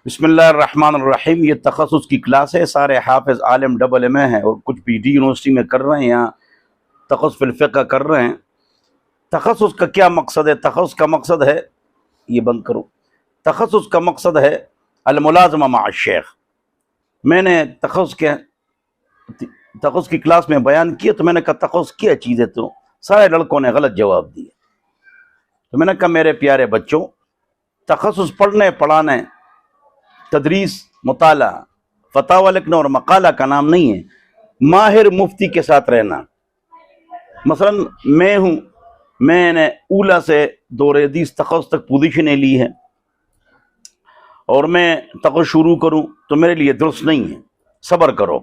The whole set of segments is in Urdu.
بسم اللہ الرحمن الرحیم۔ یہ تخصص کی کلاس ہے، سارے حافظ عالم ڈبل ایم اے ہیں اور کچھ پی ڈی یونیورسٹی میں کر رہے ہیں، یہاں تخصص فی الفقہ کر رہے ہیں۔ تخصص کا کیا مقصد ہے؟ تخصص کا مقصد ہے، یہ بند کرو، تخصص کا مقصد ہے الملازمہ مع الشیخ۔ میں نے تخصص کی کلاس میں بیان کیا تو میں نے کہا تخصص کیا چیز ہے، تو سارے لڑکوں نے غلط جواب دیے۔ تو میں نے کہا میرے پیارے بچوں، تخصص پڑھنے پڑھانے، تدریس، مطالعہ، فتاوی لکھنا اور مقالہ کا نام نہیں ہے۔ ماہر مفتی کے ساتھ رہنا، مثلا میں نے اولا سے دور حدیث تخصص تک پوزیشنیں لی ہے اور میں تخصص شروع کروں تو میرے لیے درست نہیں ہے۔ صبر کرو،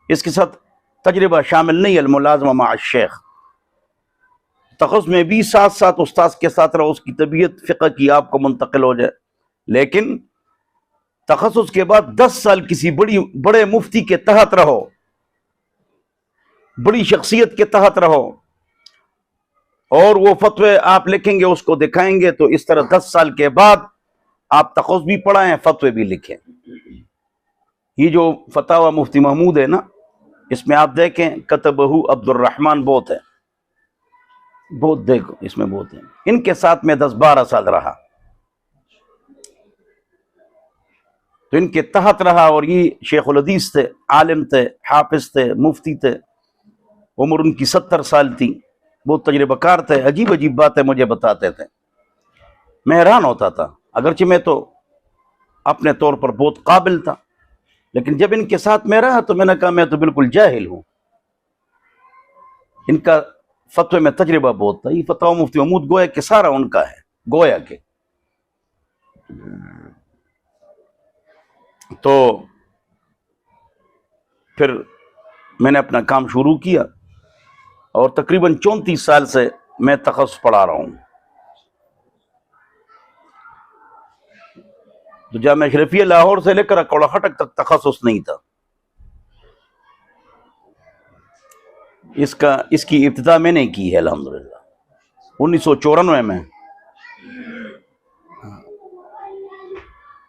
اس کے ساتھ تجربہ شامل نہیں ہے۔ الملازمہ مع الشیخ، تخصص میں بھی ساتھ ساتھ استاذ کے ساتھ رہو، اس کی طبیعت فقہ کی آپ کو منتقل ہو جائے، لیکن تخصص کے بعد 10 سال کسی بڑے مفتی کے تحت رہو، بڑی شخصیت کے تحت رہو، اور وہ فتوے آپ لکھیں گے اس کو دکھائیں گے، تو اس طرح 10 سال کے بعد آپ تخصص بھی پڑھائیں، فتوے بھی لکھیں۔ یہ جو فتاوی مفتی محمود ہے نا، اس میں آپ دیکھیں کتبہ عبد الرحمن بہت ہے، بہت دیکھو اس میں بہت ہے۔ ان کے ساتھ میں 10-12 سال رہا، تو ان کے تحت رہا، اور یہ شیخ الحدیث تھے، عالم تھے، حافظ تھے، مفتی تھے، عمر ان کی 70 سال تھی، بہت تجربہ کار تھے، عجیب عجیب باتیں مجھے بتاتے تھے، میں حیران ہوتا تھا، اگرچہ میں تو اپنے طور پر بہت قابل تھا، لیکن جب ان کے ساتھ میں رہا تو میں نے کہا میں تو بالکل جاہل ہوں۔ ان کا فتوے میں تجربہ بہت تھا۔ یہ فتاوی مفتی محمود گویا کہ سارا ان کا ہے، گویا کہ۔ تو پھر میں نے اپنا کام شروع کیا، اور تقریباً 34 سال سے میں تخصص پڑھا رہا ہوں۔ تو جامعہ اشرفیہ لاہور سے لے کر کوڑا خٹک تک تخصص نہیں تھا۔ اس کی ابتدا میں نے کی ہے الحمدللہ 1994 میں۔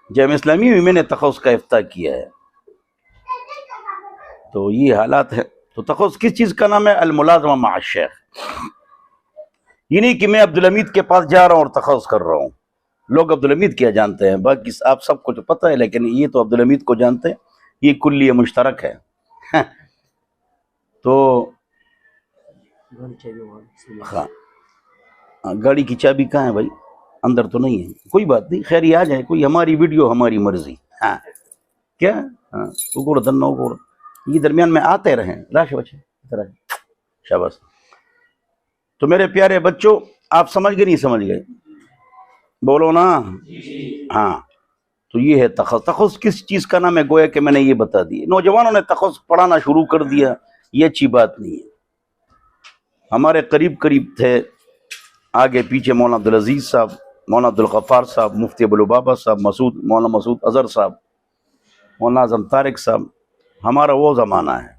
جامعہ اسلامی میں میں نے تخصص کا افتتاح کیا ہے۔ تو یہ حالات ہے۔ تو تخصص کس چیز کا نام ہے؟ الملازمہ مع الشیخ۔ یہ نہیں کہ میں عبدالحمید کے پاس جا رہا ہوں اور تخصص کر رہا ہوں۔ لوگ عبدالحمید کیا جانتے ہیں، باقی آپ سب کو تو پتہ ہے، لیکن یہ تو عبدالحمید کو جانتے ہیں، یہ کلیہ مشترک ہے۔ تو ہاں، گاڑی کی چابی کہاں ہے بھائی؟ اندر تو نہیں ہے، کوئی بات نہیں، خیر یہ آ جائے، کوئی ہماری ویڈیو ہماری مرضی۔ ہاں کیا؟ ہاں اگوڑ دن اگوڑ، یہ درمیان میں آتے رہیں، راش بچے شاباش۔ تو میرے پیارے بچوں، آپ سمجھ گئے نہیں سمجھ گئے؟ بولو نا۔ ہاں، تو یہ ہے تخصص۔ تخصص کس چیز کا نام ہے؟ گویا کہ میں نے یہ بتا دی۔ نوجوانوں نے تخصص پڑھانا شروع کر دیا، یہ اچھی بات نہیں ہے۔ ہمارے قریب تھے، آگے پیچھے مولانا عبدالعزیز صاحب، مولانا عبدالغفار صاحب، مفتی ابو لبابہ صاحب، مولانا مسعود اظہر صاحب، مولانا اعظم طارق صاحب۔ ہمارا وہ زمانہ ہے،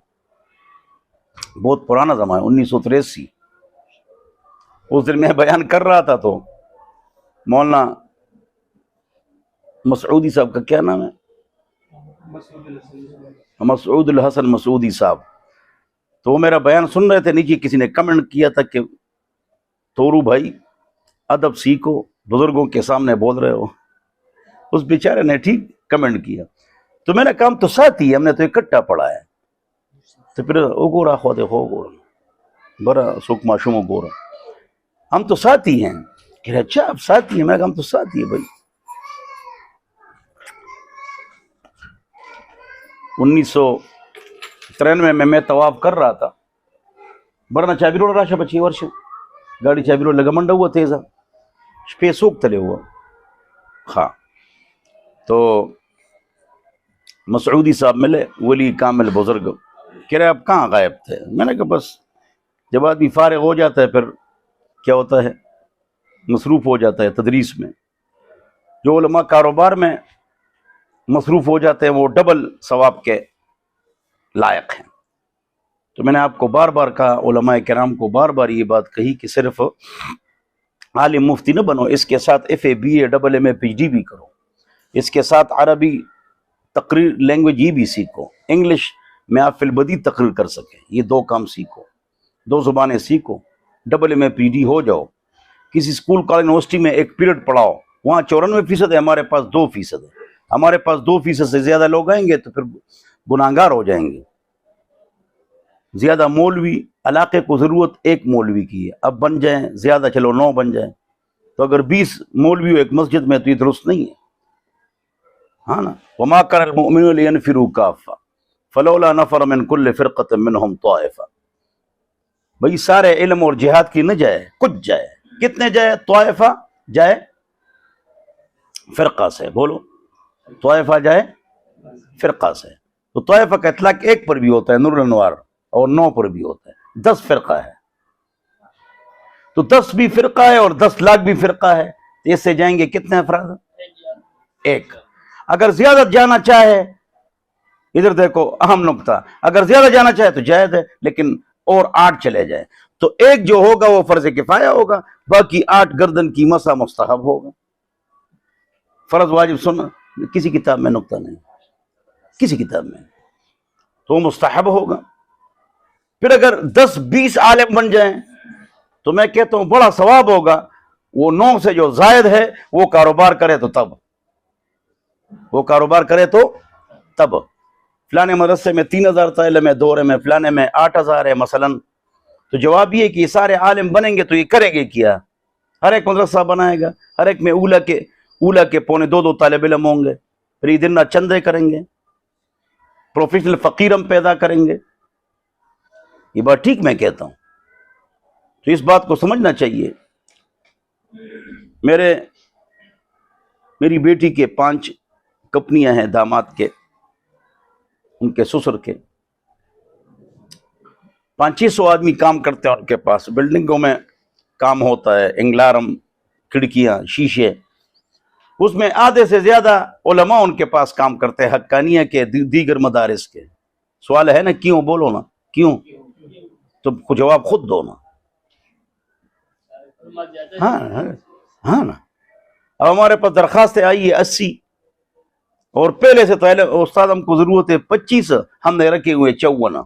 بہت پرانا زمانہ ہے، 1983۔ اس دن میں بیان کر رہا تھا تو مولانا مسعودی صاحب کا کیا نام ہے؟ مسعود الحسن مسعودی صاحب۔ تو وہ میرا بیان سن رہے تھے، نیچے کسی نے کمنٹ کیا تھا کہ تورو بھائی ادب سیکھو، بزرگوں کے سامنے بول رہے ہو۔ اس بیچارے نے ٹھیک کمنٹ کیا، تو میں نے کہا ہم تو ساتھی ہیں، ہم نے تو اکٹھا پڑھا ہے۔ تو پھر گورا خود ہو گورا برا سکما شمو گورا، ہم تو ساتھی ہیں۔ کہ اچھا آپ ساتھی ہیں؟ میں کہا ہم تو ساتھی ہیں بھائی۔ 1993 میں طواف کر رہا تھا، برنا چابی روڈ راشا بچی ورش گاڑی چابی روڈ لگا منڈا ہوا تیزا پہ سوک تلے ہوا۔ ہاں، تو مسعودی صاحب ملے، ولی کامل بزرگ، کہہ رہے آپ کہاں غائب تھے؟ میں نے کہا بس جب آدمی فارغ ہو جاتا ہے پھر کیا ہوتا ہے، مصروف ہو جاتا ہے تدریس میں۔ جو علماء کاروبار میں مصروف ہو جاتے ہیں وہ ڈبل ثواب کے لائق ہیں۔ تو میں نے آپ کو بار بار کہا، علماء کرام کو بار بار یہ بات کہی کہ صرف عالم مفتی نہ بنو، اس کے ساتھ FA BA AA MA PhD بھی کرو۔ اس کے ساتھ عربی تقریر لینگویج یہ بھی سیکھو، انگلش میں آپ فی البدی تقریر کر سکیں، یہ 2 کام سیکھو، 2 زبانیں سیکھو، ڈبل ایم اے پی ڈی ہو جاؤ، کسی اسکول کالج یونیورسٹی میں ایک پیریڈ پڑھاؤ، وہاں 94% ہے، ہمارے پاس 2% ہے، ہمارے پاس 2% سے زیادہ لوگ آئیں گے تو پھر گناہگار ہو جائیں گے۔ زیادہ مولوی، علاقے کو ضرورت ایک مولوی کی ہے، اب بن جائیں زیادہ، چلو 9 بن جائیں، تو اگر 20 مولوی ہو ایک مسجد میں تو یہ درست نہیں ہے، ہاں نا۔ وما كان المؤمنون لينفروا كافة فلولا نفر من كل فرقة منهم طائفة، بھئی سارے علم اور جہاد کی نہ جائے، کچھ جائے، کتنے جائے؟ طائفہ جائے فرقہ سے، بولو طائفہ جائے فرقہ سے، تو طائفہ کا اطلاق ایک پر بھی ہوتا ہے نور الانوار، اور 9 پر بھی ہوتا ہے، 10 فرقہ ہے، تو 10 بھی فرقہ ہے اور 10 لاکھ بھی فرقہ ہے، اس سے جائیں گے کتنے افراد؟ ایک۔ اگر زیادہ جانا چاہے، ادھر دیکھو اہم نقطہ، اگر زیادہ جانا چاہے تو جائز ہے، لیکن اور 8 چلے جائیں تو ایک جو ہوگا وہ فرض کفایہ ہوگا، باقی 8 گردن کی مسح مستحب ہوگا۔ فرض واجب سننا کسی کتاب میں نقطہ نہیں، کسی کتاب میں، تو مستحب ہوگا۔ پھر اگر 10-20 عالم بن جائیں تو میں کہتا ہوں بڑا ثواب ہوگا، وہ 9 سے جو زائد ہے وہ کاروبار کرے تو تب، وہ کاروبار کرے تو تب، فلانے مدرسے میں 3000 طالب ہے دورے میں، فلانے میں 8000 ہے مثلا، تو جواب یہ کہ یہ سارے عالم بنیں گے تو یہ کریں گے کیا؟ ہر ایک مدرسہ بنائے گا، ہر ایک میں اولا کے 2.25 طالب علم ہوں گے، پھر یہ دن رات چندے کریں گے، پروفیشنل فقیر ہم پیدا کریں گے۔ یہ بات ٹھیک میں کہتا ہوں، تو اس بات کو سمجھنا چاہیے۔ میری بیٹی کے 5 کمپنیاں ہیں، داماد کے، ان کے سسر کے 500-600 آدمی کام کرتے ہیں ان کے پاس، بلڈنگوں میں کام ہوتا ہے، انگلارم، کھڑکیاں، شیشے، اس میں آدھے سے زیادہ علماء ان کے پاس کام کرتے ہیں، حقانیہ کے، دیگر مدارس کے۔ سوال ہے نا کیوں؟ بولو نا کیوں، تو جواب خود دو نا۔ ہاں نا، اب ہمارے پاس درخواستیں آئی ہے 80، اور پہلے سے پہلے استاد ہم کو ضرورت ہے 25، ہم نے رکھے ہوئے 54۔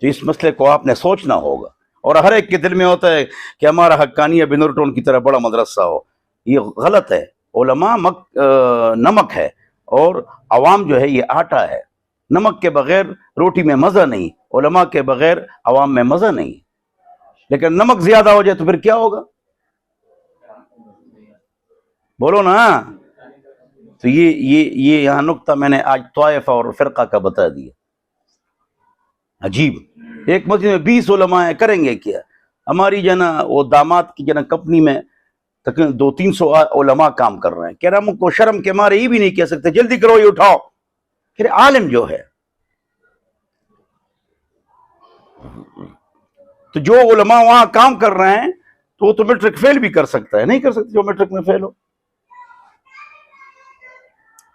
تو اس مسئلے کو آپ نے سوچنا ہوگا، اور ہر ایک کے دل میں ہوتا ہے کہ ہمارا حقانیہ بنور ٹون کی طرح بڑا مدرسہ ہو، یہ غلط ہے۔ علماء نمک ہے اور عوام جو ہے یہ آٹا ہے، نمک کے بغیر روٹی میں مزہ نہیں، علماء کے بغیر عوام میں مزہ نہیں، لیکن نمک زیادہ ہو جائے تو پھر کیا ہوگا؟ بولو نا۔ تو یہ یہاں نقطہ میں نے آج طائفہ اور فرقہ کا بتا دیا۔ عجیب، ایک مسجد میں 20 علماء ہیں، کریں گے کیا؟ ہماری جنا وہ داماد کی جنا کمپنی میں تقریباً 200-300 علماء کام کر رہے ہیں، کہہ رہا ہم کو شرم کے مارے یہ بھی نہیں کہہ سکتے جلدی کرو یہ اٹھاؤ، کہ عالم جو ہے، تو جو علماء وہاں کام کر رہے ہیں تو وہ تو میٹرک فیل بھی کر سکتا ہے، نہیں کر سکتے جو میٹرک میں فیل ہو۔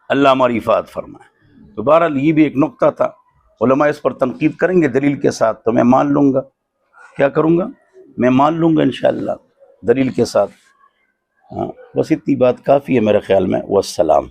اللہ ہماری حفاظت فرمائے۔ تو بہرحال یہ بھی ایک نقطہ تھا، علماء اس پر تنقید کریں گے دلیل کے ساتھ تو میں مان لوں گا، کیا کروں گا؟ میں مان لوں گا انشاءاللہ دلیل کے ساتھ۔ ہاں بس اتنی بات کافی ہے میرے خیال میں، والسلام۔